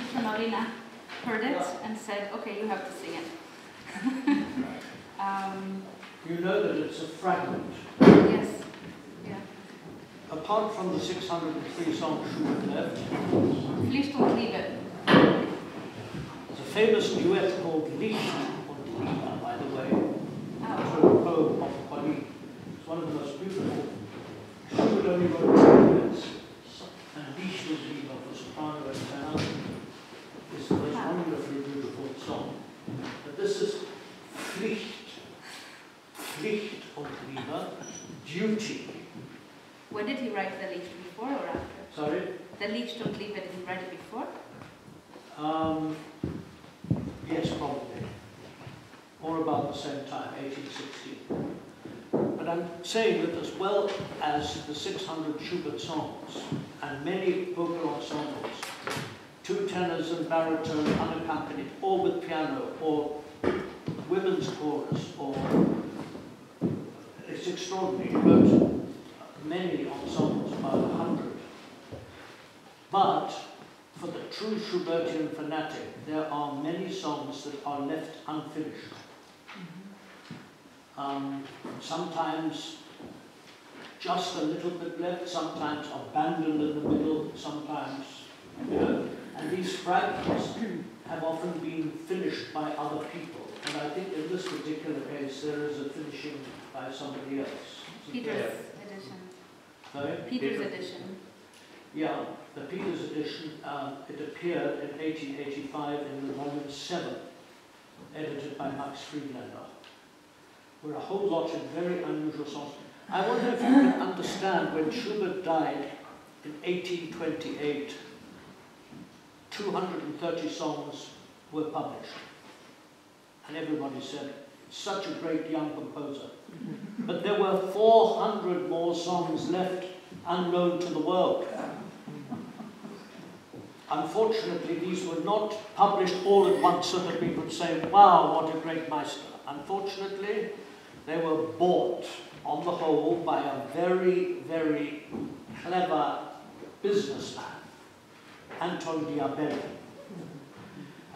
Sister Marina heard it and said, okay, you have to sing it. You know that it's a fragment. Yes. Yeah. Apart from the 603 songs Schubert left, Pflicht und Liebe. there's a famous duet called Pflicht und Liebe, by the way. Prof of Paris. It's one of the most beautiful. Schubert only wrote 2 duets, and Pflicht und Liebe for soprano and Sha'ananim is the most wonderfully beautiful song. But this is Pflicht. Pflicht und Liebe, duty. When did he write the Licht, before or after? Sorry? The Licht und Liebe, did he write it before? Yes, probably. Or about the same time, 1816. But I'm saying that as well as the 600 Schubert songs and many vocal ensembles, 2 tenors and baritone unaccompanied, or with piano, or women's chorus, or it's extraordinary. He wrote many ensembles, about 100. But for the true Schubertian fanatic, there are many songs that are left unfinished. Sometimes just a little bit left, sometimes abandoned in the middle, sometimes, you know, and these fragments have often been finished by other people. And I think in this particular case, there is a finishing by somebody else. Peter's edition. Sorry? Peter's edition. Yeah, the Peter's edition, it appeared in 1885 in the volume 7, edited by Max Friedlander. Were a whole lot of very unusual songs. I wonder if you can understand when Schubert died in 1828, 230 songs were published. And everybody said, such a great young composer. But there were 400 more songs left unknown to the world. Unfortunately, these were not published all at once so that we could say, wow, what a great master. Unfortunately, they were bought, on the whole, by a very, very clever businessman, Anton Diabelli.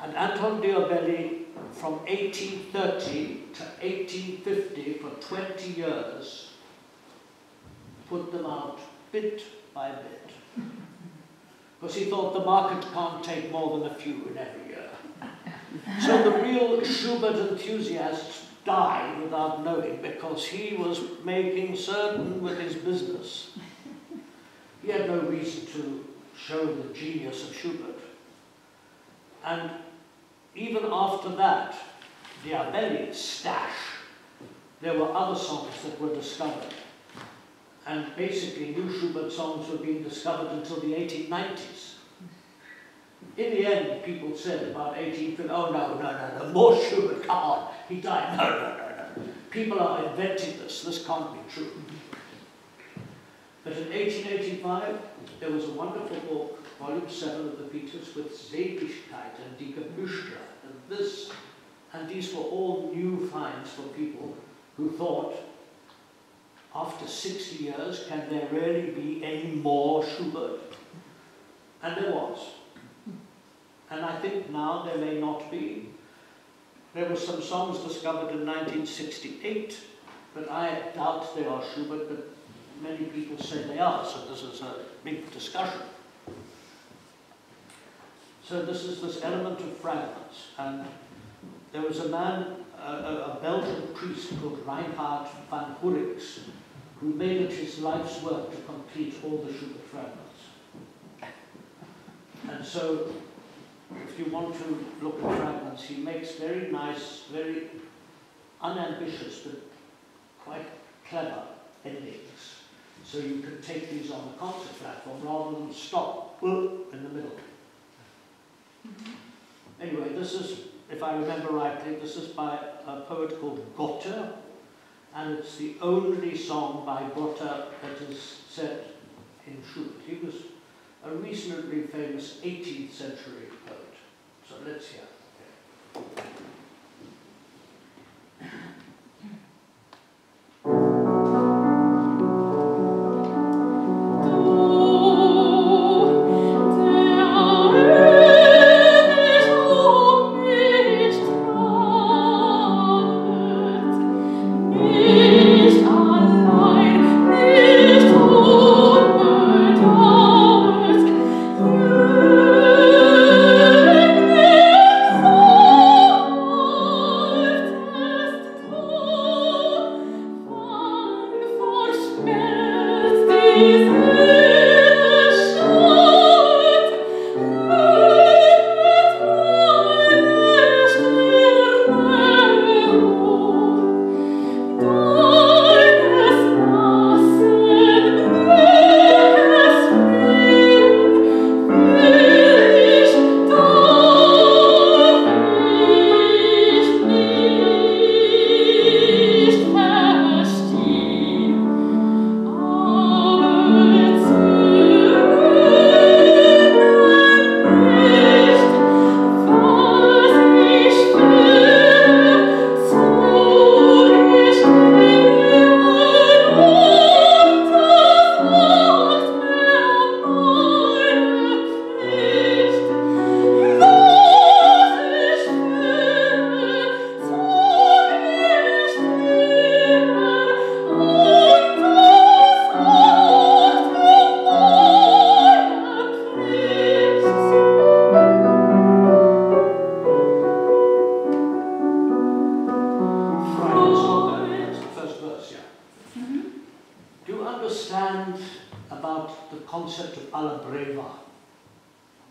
And Anton Diabelli, from 1830 to 1850, for 20 years, put them out bit by bit. Because he thought the market can't take more than a few in every year. So the real Schubert enthusiasts died without knowing, because he was making certain with his business. He had no reason to show the genius of Schubert. And even after that, Diabelli's stash, there were other songs that were discovered. And basically, new Schubert songs were being discovered until the 1890s. In the end, people said about 1850, oh no, more Schubert, come on, he died, no. People are inventing this can't be true. But in 1885, there was a wonderful book, volume 7 of the Peters, with Seligkeit and Die Gebüsche, and these were all new finds for people who thought, after 60 years, can there really be any more Schubert? And there was. And I think now there may not be. There were some songs discovered in 1968, but I doubt they are Schubert, but many people say they are, so this is a big discussion. So this is this element of fragments, and there was a man, a Belgian priest called Reinhard van Hurix, who made it his life's work to complete all the Schubert fragments. And so, if you want to look at fragments, he makes very nice, very unambitious, but quite clever endings. So you can take these on the concert platform rather than stop in the middle. Anyway, this is, if I remember rightly, this is by a poet called Gotte, and it's the only song by Gotte that is set in Schubert. He was a reasonably famous 18th century poet. So let's hear. Okay.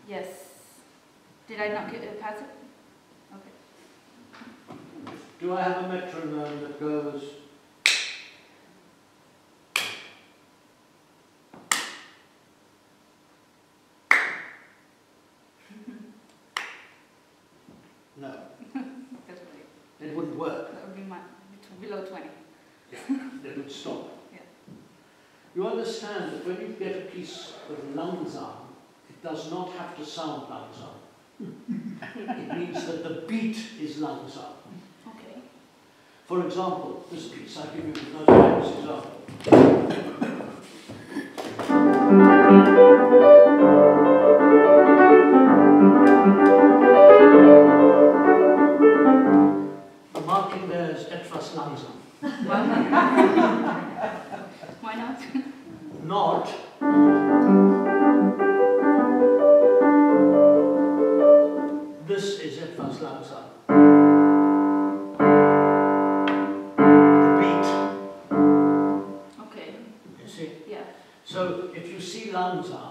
Yes. Did I not get pass it? Okay. Do I have a metronome that goes? No. It wouldn't work. That would be below 20. Yeah, it would stop. Yeah. You understand that when you get a piece of langsam, it does not have to sound langsam. It means that the beat is langsam. Okay. For example, this piece, I'll give you the most famous example. The marking there is etwas langsam. Why not? Not. This is etwas langsam. The beat. Okay. You see? Yeah. So if you see langsam,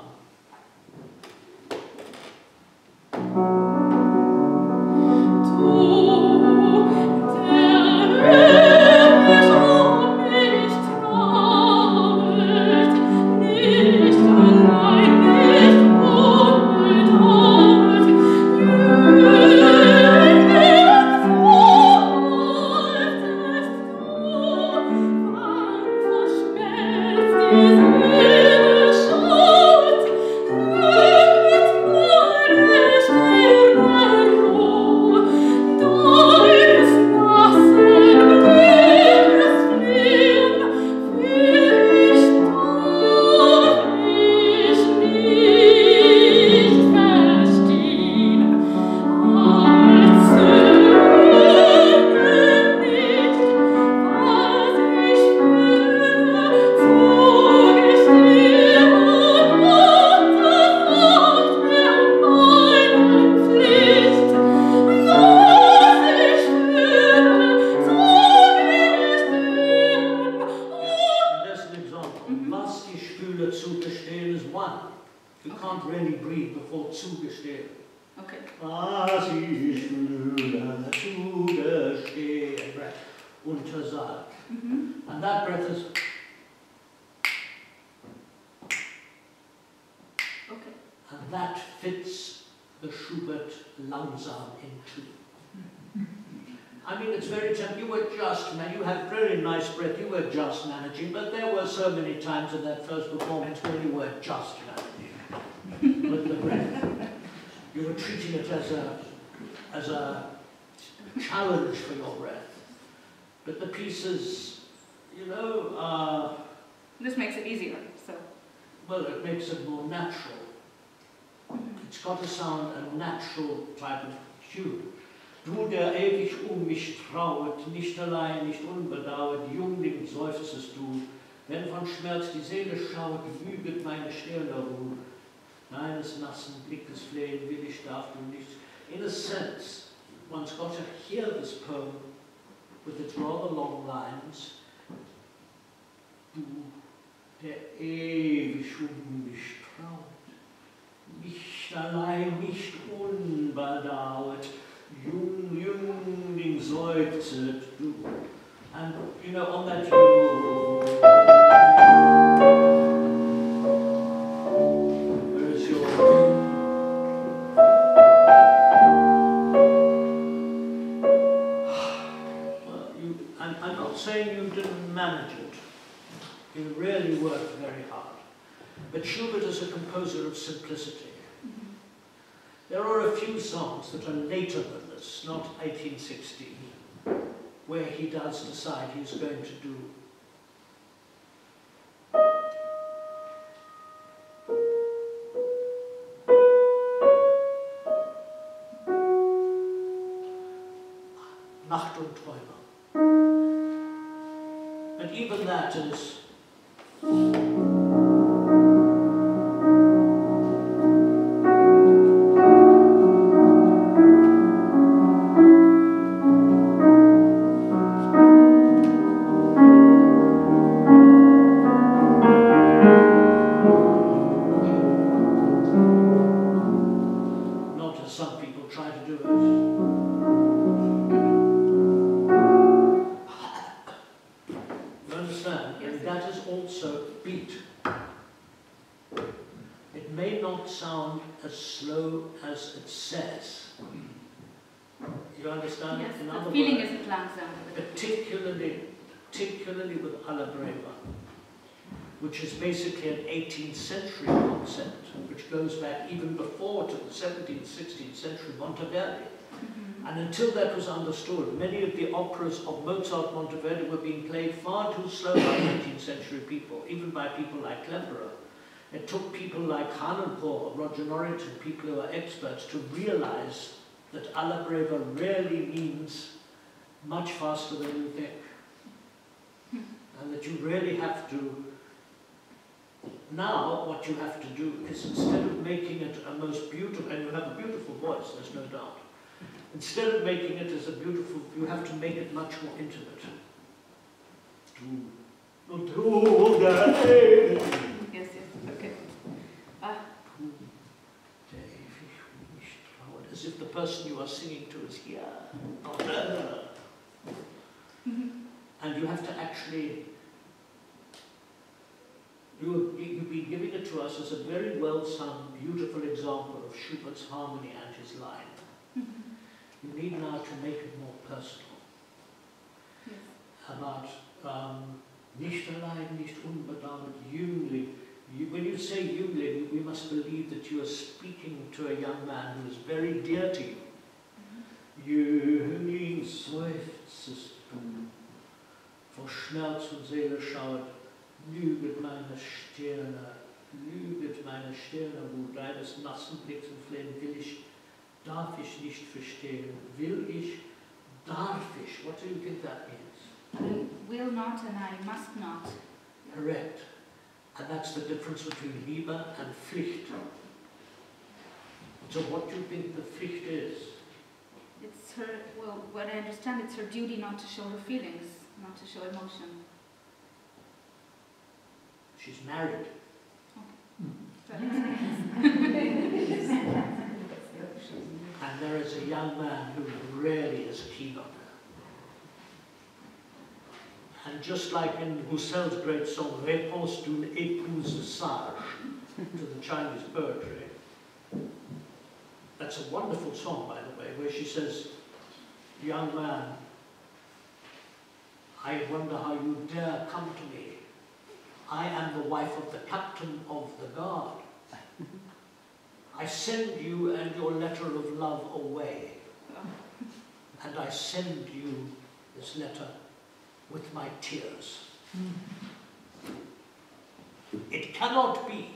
and that breath is okay. And that fits the Schubert langsam into. I mean, it's very tempting. You were just, you had very nice breath, you were just managing, but there were so many times in that first performance when you were just managing with the breath. You were treating it as a challenge for your breath. But the pieces, you know, this makes it easier, so. Well, it makes it more natural. It's got to sound a natural type of tune. Du, der ewig mich trauet, nicht allein, nicht unbedauert, Jungling seufzest du, wenn von Schmerz die Seele schauet, wüget meine Stirne Ruhe. Deines nassen Blickes flehen will ich, darf du nichts. In a sense, one's got to hear this poem with its rather long lines. Du, der ewig mich trauet, nicht allein, nicht unbedauert, Jungling seufzet du. And, you know, on that where is your... Well, I'm not saying you didn't manage it. You really worked very hard. But Schubert is a composer of simplicity. There are a few songs that are later than this, not 1816, where he does decide he's going to do Nacht und Träume. But even that is as it says. You understand? Yes, In the other feeling words, isn't langsam. particularly with alla breva, which is basically an 18th century concept, which goes back even before to the 17th, 16th century Monteverdi. And until that was understood, many of the operas of Mozart, Monteverdi were being played far too slow by 19th century people, even by people like Klemperer. It took people like Hanenpour, Roger Norrington, people who are experts, to realize that alla breva really means much faster than you think. And that you really have to, now what you have to do is, instead of making it a most beautiful, and you have a beautiful voice, there's no doubt, instead of making it as a beautiful, you have to make it much more intimate. Yes, okay. As if the person you are singing to is here, not there. And you have to actually, you've been giving it to us as a very well-sung, beautiful example of Schubert's harmony and his line. You need now to make it more personal. Yes. About nicht allein, nicht unbedauert, Jüngling. When you say Jüngling, we must believe that you are speaking to a young man who is very dear to you. Jüngling seufzest du, vor Schmerz und Seele schaut, lüget meine Stirne, wo deines nassen Blicks und Flehen will ich, darf ich nicht verstehen, will ich, darf ich. What do you think that means? I will not and I must not. Correct. And that's the difference between Liebe and Pflicht. So what do you think the Pflicht is? It's her, well, what I understand, it's her duty not to show her feelings, not to show emotion. She's married. And there is a young man who really is keen on her. And just like in Husserl's great song, Réponse d'une épouse sage, to the Chinese poetry, that's a wonderful song, by the way, where she says, young man, I wonder how you dare come to me. I am the wife of the captain of the guard. I send you and your letter of love away. And I send you this letter with my tears. It cannot be.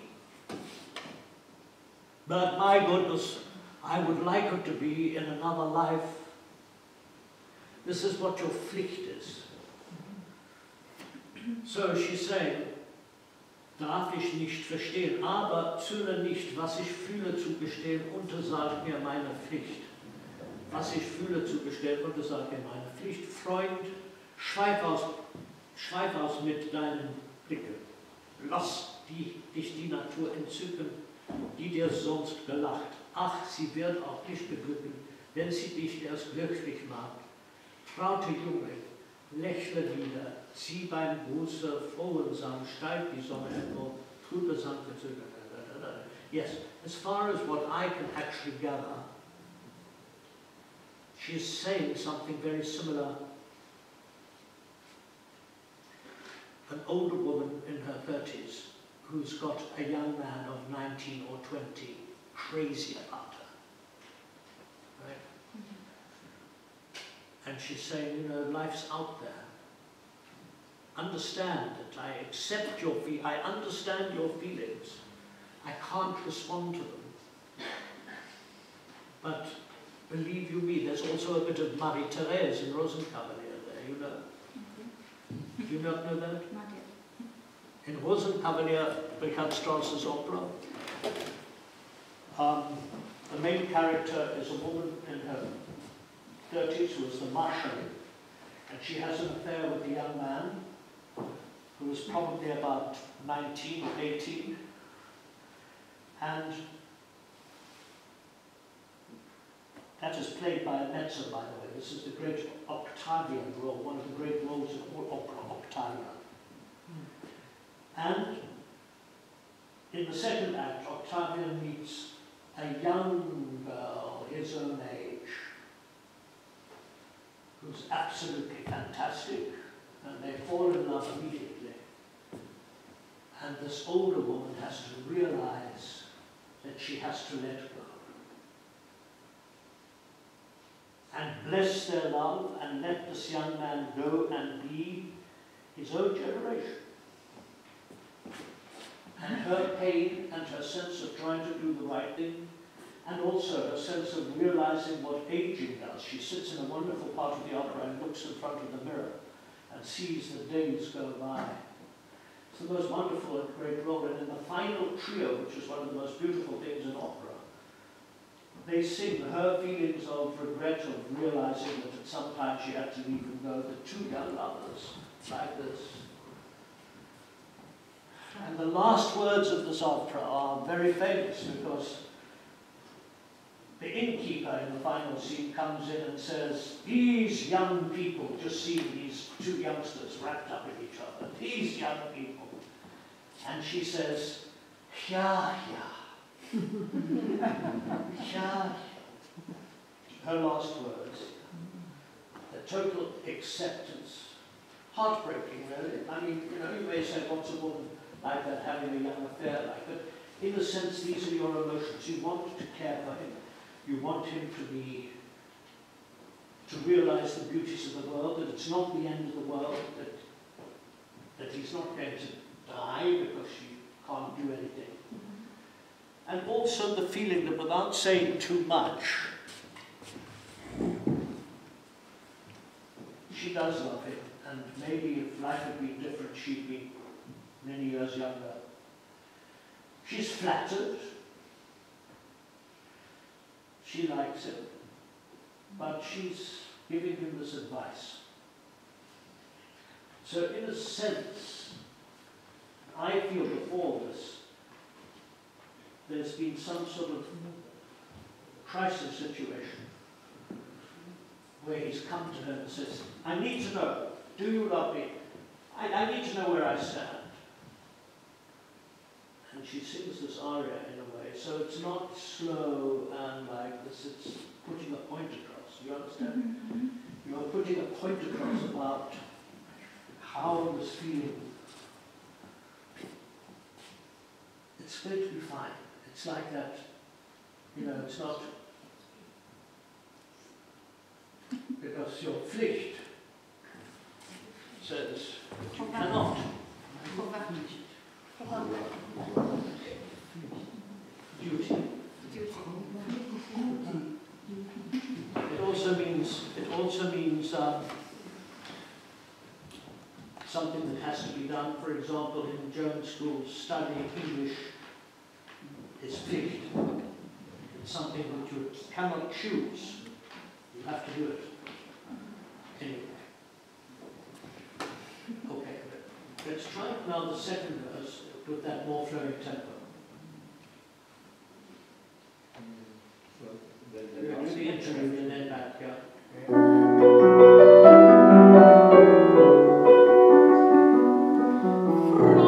But my goodness, I would like it to be in another life. This is what your Pflicht is. So she's saying, darf ich nicht verstehen, aber zögere nicht, was ich fühle zu gestehen, untersag mir meine Pflicht. Was ich fühle zu gestehen, untersag mir meine Pflicht. Freund, schweif aus mit deinen Blicken. Lass dich die Natur entzücken, die dir sonst gelacht. Ach, sie wird auch nicht beglücken, wenn sie dich erst glücklich macht. Traute Jüngling, lächle wieder, zieh beim Gruße frohen Sang, steigt die Sonne empor, trübe Sang verzögert. Yes, as far as what I can actually gather, she is saying something very similar. An older woman in her 30s who's got a young man of 19 or 20 crazy about her. Right? And she's saying, you know, life's out there. Understand that I accept your feelings, I understand your feelings. I can't respond to them. But believe you me, there's also a bit of Marie-Thérèse in Rosenkavalier there, you know. Do you not know that? Not yet. In Rosenkavalier, Richard Strauss's opera, the main character is a woman in her 30s who is the Marshal, and she has an affair with a young man who is probably about 19 or 18, and that is played by a mezzo, by the way. This is the great Octavian role, one of the great roles in all opera, Octavian. And in the second act, Octavian meets a young girl his own age who's absolutely fantastic, and they fall in love immediately. And this older woman has to realize that she has to let go. And bless their love and let this young man go and be his own generation. And her pain and her sense of trying to do the right thing, and also her sense of realizing what aging does. She sits in a wonderful part of the opera and looks in front of the mirror and sees the days go by. It's the most wonderful and great role. And in the final trio, which is one of the most beautiful things in opera, they sing her feelings of regret, of realizing that at some time she had to leave and go, the two young lovers, like this. And the last words of this opera are very famous because the innkeeper in the final scene comes in and says, these young people, just see these two youngsters wrapped up in each other, these young people. And she says, yeah, yeah. Yeah. Her last words. The total acceptance. Heartbreaking, really. I mean, you know, you may say, what's a woman like that having a young affair like? But in a sense, these are your emotions. You want to care for him. You want him to realize the beauties of the world, that it's not the end of the world, that he's not going to die because she can't do anything. And also the feeling that without saying too much, she does love him, and maybe if life had been different, she'd be many years younger. She's flattered. She likes him, but she's giving him this advice. So in a sense, I feel before this, there's been some sort of crisis situation where he's come to her and says, I need to know, do you love me? I need to know where I stand. And she sings this aria in a way, so it's not slow and like this, it's putting a point across, you understand? Mm-hmm. You're putting a point across about how I was feeling. It's going to be fine. It's like that, you know, it's not, because your Pflicht says you cannot. Duty. It also means something that has to be done. For example, in German schools, studying English is Pflicht. It's something that you cannot choose. You have to do it. Anyway. Okay. Let's try now the second verse with that more flowing tempo. We're going to do the interlude and then back, yeah. Ach,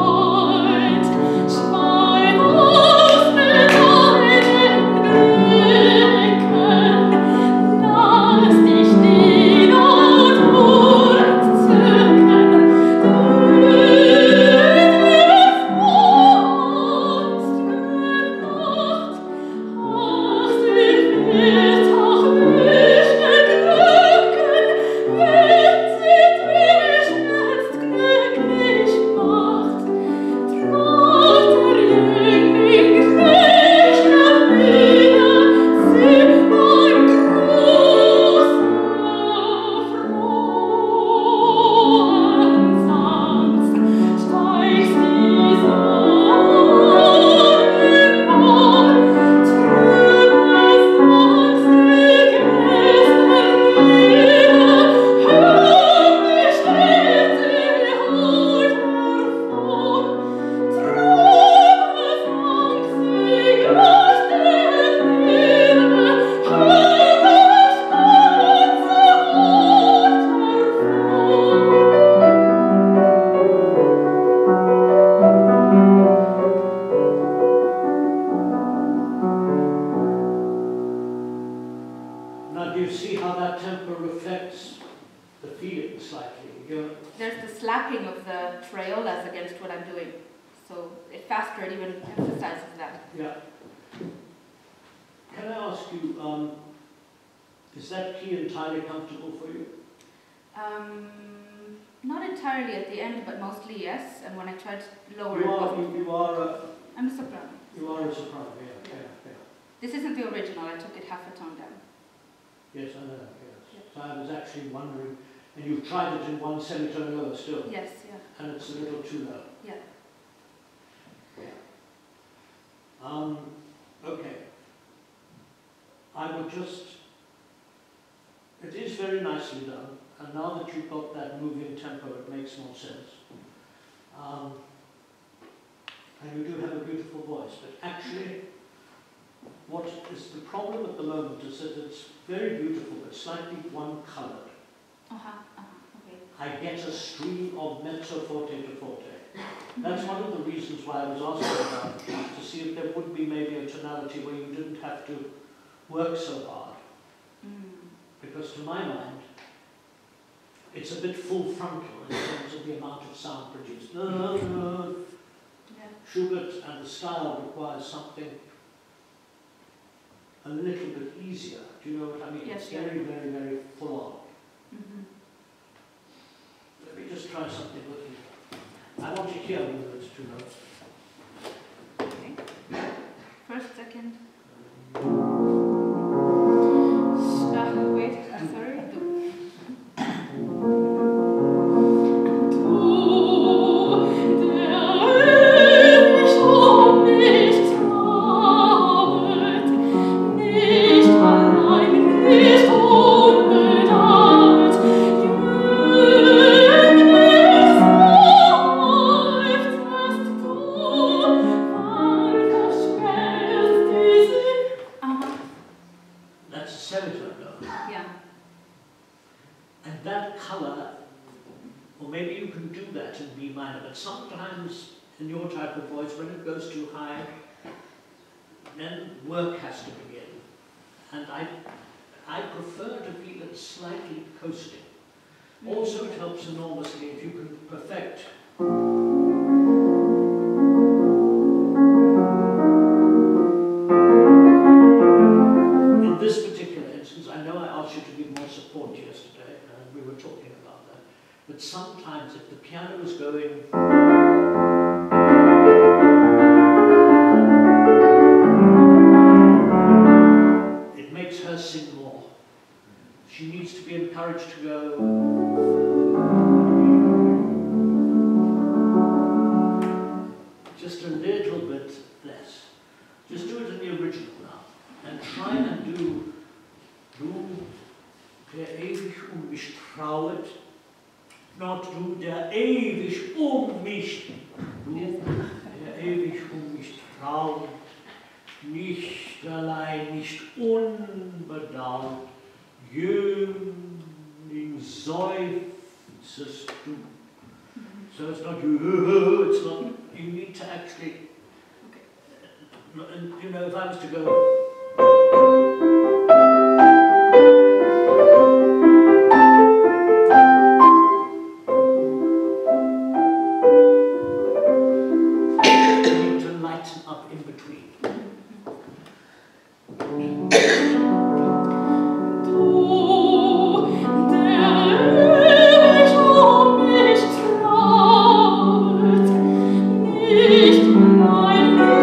Now do you see how that tempo reflects the feeling slightly? There's the slacking of the triolas against what I'm doing. So it faster, it even emphasizes that. Yeah. Can I ask you, is that key entirely comfortable for you? Not entirely at the end, but mostly yes. And when I tried to lower I'm a soprano. You are a soprano, yeah. This isn't the original, I took it half a tone down. Yes, I know, yes. Yeah. So I was actually wondering, and you've tried it in one semitone lower still? Yes, yeah. And it's a little too low? Yeah. Okay. I would just, it is very nicely done, and now that you've got that moving tempo, it makes more sense. And you do have a beautiful voice, but actually, what is the problem at the moment is that it's very beautiful, but slightly one-colored. Okay. I get a stream of mezzo forte to forte. That's one of the reasons why I was asking about it, to see if there would be maybe a tonality where you didn't have to work so hard. Because to my mind, it's a bit full frontal in terms of the amount of sound produced. Schubert and the style requires something a little bit easier. Do you know what I mean? Yes, it's very, very, very full on. Let me just try something with you. I want to hear whether it's too low. Okay. First, second. Wait, sorry. Sometimes in your type of voice, when it goes too high, then work has to begin. And I prefer to feel it slightly coasting. Also, it helps enormously if you can perfect in this particular instance. I know I asked you to give more support yesterday, and we were talking about that. But sometimes if the piano is going it makes her sing more. She needs to be encouraged to go just a little bit less. Just do it in the original now. And try and do der ewig mich trauet. Not du, der ewig mich, du, der ewig mich trauet, nicht allein, nicht unbedaut, Jüngling seufzest du. So it's not you, it's not, you need to actually, you know, if I was to go,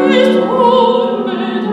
Nicht unbedaut.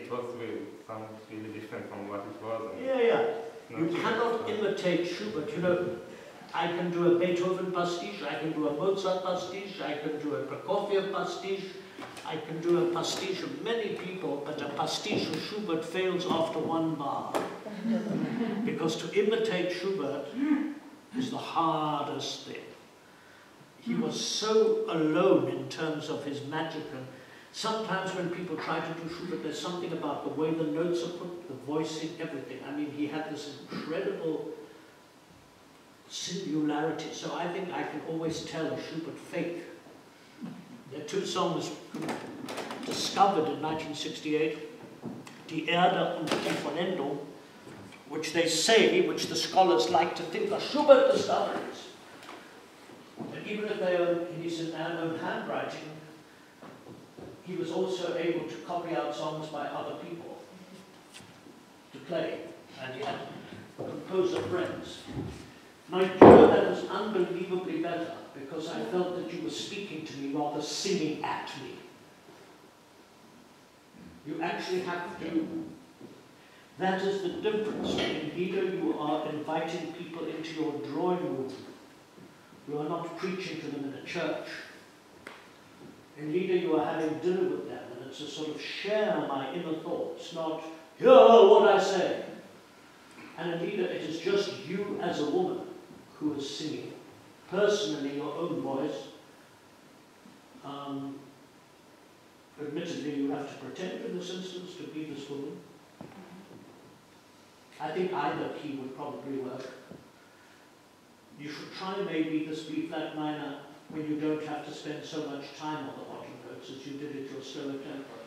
it was will sound really different from what it was. You cannot imitate Schubert. You know, I can do a Beethoven pastiche, I can do a Mozart pastiche, I can do a Prokofiev pastiche, I can do a pastiche of many people, but a pastiche of Schubert fails after one bar. Because to imitate Schubert is the hardest thing. He was so alone in terms of his magic, and sometimes when people try to do Schubert, there's something about the way the notes are put, the voicing, everything. I mean, he had this incredible singularity, so I think I can always tell a Schubert fake. There are two songs discovered in 1968, Die Erde und die Vollendung, which they say, which the scholars like to think are Schubert discoveries. And even if they are in his unknown handwriting, he was also able to copy out songs by other people to play, and he had composer friends. And I know that was unbelievably better, because I felt that you were speaking to me rather singing at me. You actually have to. That is the difference. In Lieder, you are inviting people into your drawing room. You are not preaching to them in a church. In Lieder, you are having dinner with them, and it's a sort of share my inner thoughts, not hear what I say. And in Lieder, it is just you as a woman who is singing, personally your own voice. Admittedly, you have to pretend in this instance to be this woman. I think either key would probably work. You should try maybe this B-flat minor when you don't have to spend so much time on the bottom notes as you did at your slower tempo.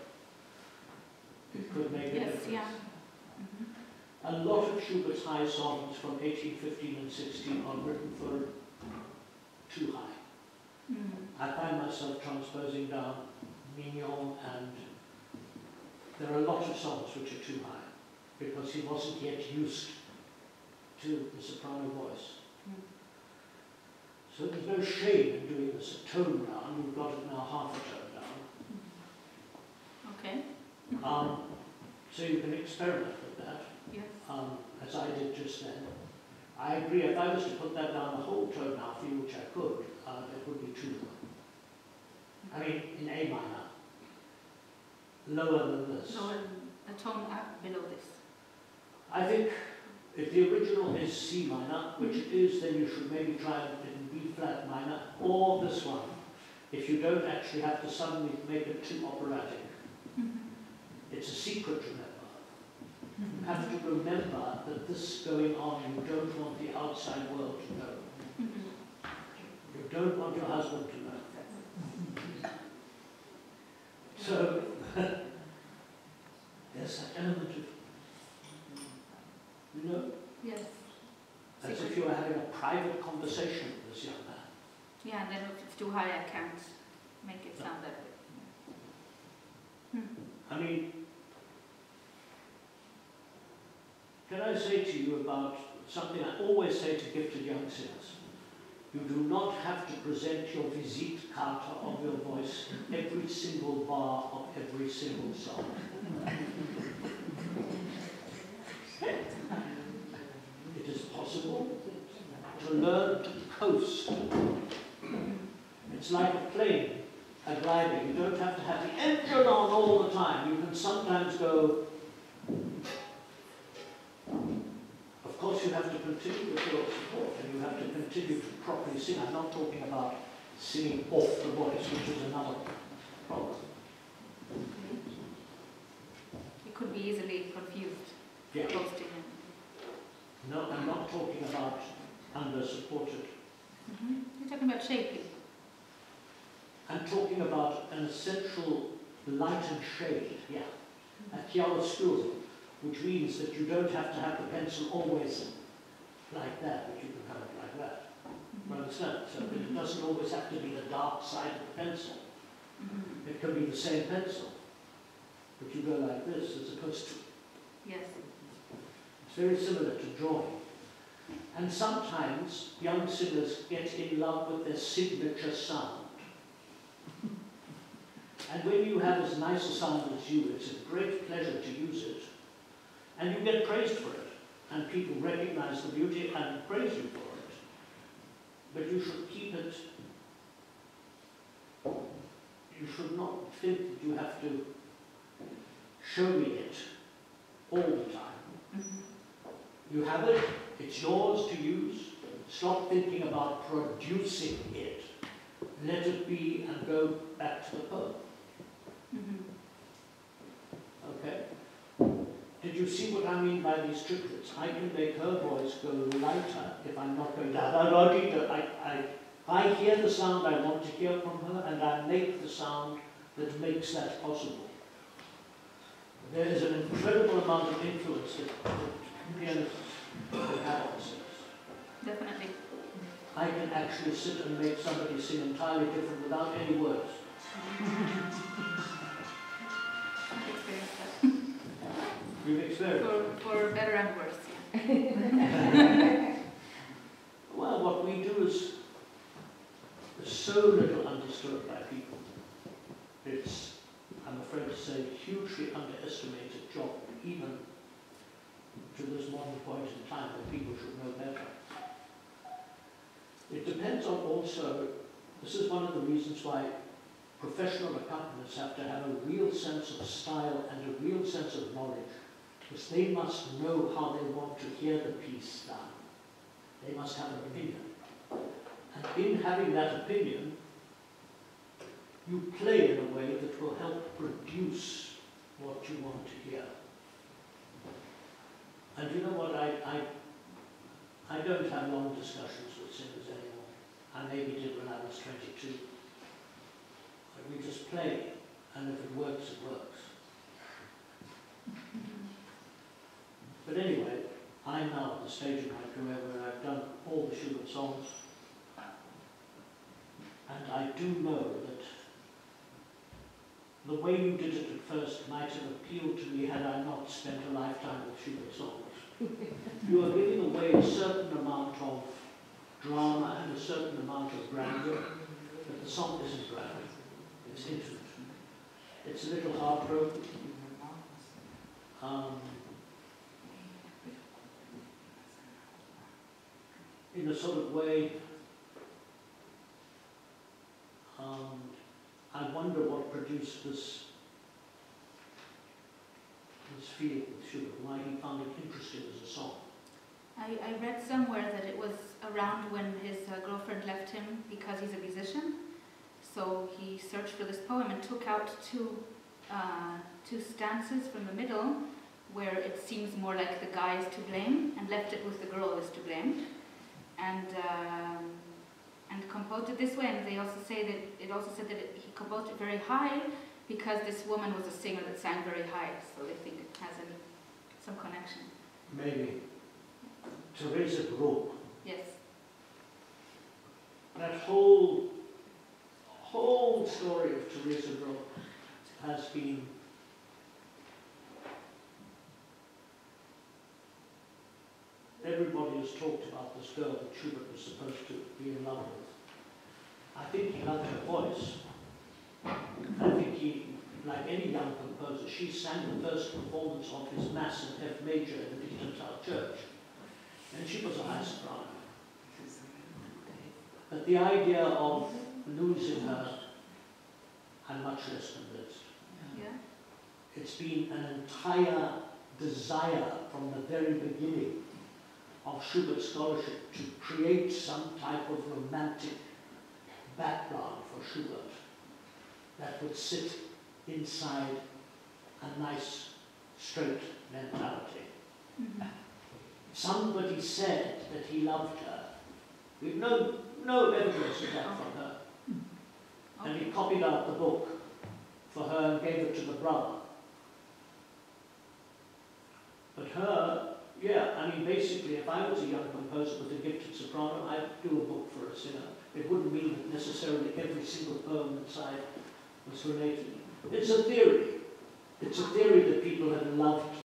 It could make a difference. Yeah. A lot of Schubert's high songs from 1815 and 16 are written for too high. I find myself transposing down Mignon, and there are a lot of songs which are too high because he wasn't yet used to the soprano voice. So there's no shame in doing this a tone down. We've got it now half a tone down. Okay. So you can experiment with that. Yes. As I did just then. I agree, if I was to put that down the whole tone now for you, which I could, it would be too low. I mean, in A minor. Lower than this. Lower than a tone up below this. I think if the original is C minor, which it is, then you should maybe try it in B flat minor, or this one, if you don't actually have to suddenly make it too operatic. It's a secret, remember. You have to remember that this going on, you don't want the outside world to know. You don't want your husband to know. So, there's that element of, you know? Yes. As if you were having a private conversation with this young man. Yeah, and then if it's too high, I can't make it sound that way. I mean, can I say to you about something I always say to gifted young singers? You do not have to present your Visitkarte of your voice in every single bar of every single song. It is possible to learn to coast. It's like a plane, a glider. You don't have to have the engine on all the time. You can sometimes go. Of course, you have to continue with your support, and you have to continue to properly sing. I'm not talking about singing off the voice, which is another problem. It could be easily confused. Yeah. Coasting. No, I'm not talking about under-supported. You're talking about shaping. I'm talking about an essential light and shade, yeah. A chiaroscuro, which means that you don't have to have the pencil always like that, but you can have it like that. You understand? So it doesn't always have to be the dark side of the pencil. It can be the same pencil, but you go like this as opposed to. Yes. It's very similar to drawing. And sometimes young singers get in love with their signature sound. And when you have as nice a sound as you, it's a great pleasure to use it. And you get praised for it. And people recognize the beauty and praise you for it. But you should keep it. You should not think that you have to show me it all the time. You have it, it's yours to use. Stop thinking about producing it. Let it be and go back to the poem. Okay? Did you see what I mean by these triplets? I can make her voice go lighter if I'm not going down. I hear the sound I want to hear from her, and I make the sound that makes that possible. There is an incredible amount of influence that pianists have on singers. Definitely. I can actually sit and make somebody sing entirely different without any words. I've experienced that. You've experienced it? For better and worse, yeah. Well, what we do is so little understood by people. It's, I'm afraid to say, hugely underestimated job, even to this modern point in time when people should know better. It depends on also, this is one of the reasons why professional accompanists have to have a real sense of style and a real sense of knowledge, because they must know how they want to hear the piece done. They must have an opinion. And in having that opinion, you play in a way that will help produce what you want to hear. And you know what, I don't have long discussions with singers anymore. I maybe did when I was 22. But we just play, and if it works, it works. But anyway, I'm now at the stage of my career where I've done all the Schubert songs. And I do know that the way you did it at first might have appealed to me had I not spent a lifetime with Schubert songs. You are giving away a certain amount of drama and a certain amount of grandeur, but the song isn't grand. It's intimate. It's a little heartbroken. In a sort of way, I wonder what produced this feeling with Schubert, why he found it interesting as a song. I read somewhere that it was around when his girlfriend left him because he's a musician. So he searched for this poem and took out two stanzas from the middle where it seems more like the guy is to blame, and left it with the girl is to blame. And composed it this way, and they also say that he composed it very high because this woman was a singer that sang very high, so they think it has some connection. Maybe. Teresa Grob. Yes. That whole story of Teresa Grob has been everybody has talked about this girl that Schubert was supposed to be in love with. I think he loved her voice. I think he, like any young composer, she sang the first performance of his Mass in F major in the Keitat church. And she was a high soprano. But the idea of losing her, I'm much less convinced. Yeah. It's been an entire desire from the very beginning of Schubert scholarship to create some type of romantic background for Schubert that would sit inside a nice, straight mentality. Somebody said that he loved her. We've no evidence of that from her. And he copied out the book for her and gave it to the brother. But her, yeah, I mean, basically, if I was a young composer with a gifted soprano, I'd do a book for a singer. It wouldn't mean that necessarily every single poem inside was related. It's a theory. It's a theory that people have loved